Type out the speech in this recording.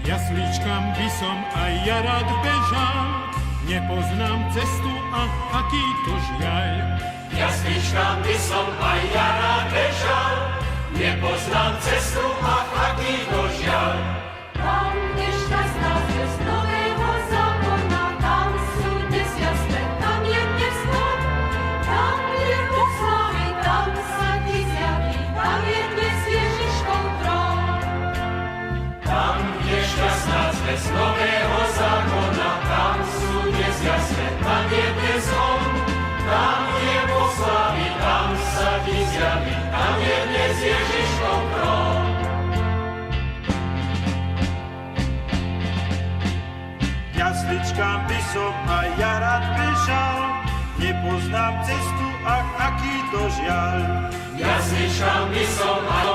Jasličkam by som aj ja rád bežal, nepoznám cestu a aký to žiaľ. Jasličkam by som aj ja rád bežal, nepoznám cestu a aký to žiaľ. Tam nešťastná z nového zákona, tam sú dnes jasné, tam je dnes von. Tam je Boh slávy, tam sa ti zjaví, tam je dnes Ježiškov trón. Tam je šťastná zväz nového zákona, tam sú dnes jasné, tam je dnes on. Tam je Boh slávy, tam sa ti zjaví, tam je dnes Ježiškov trón. Jasličkám by som aj ja rád bežal, nepoznám cestu, ach, aký to žiaľ. Jasličkám by som aj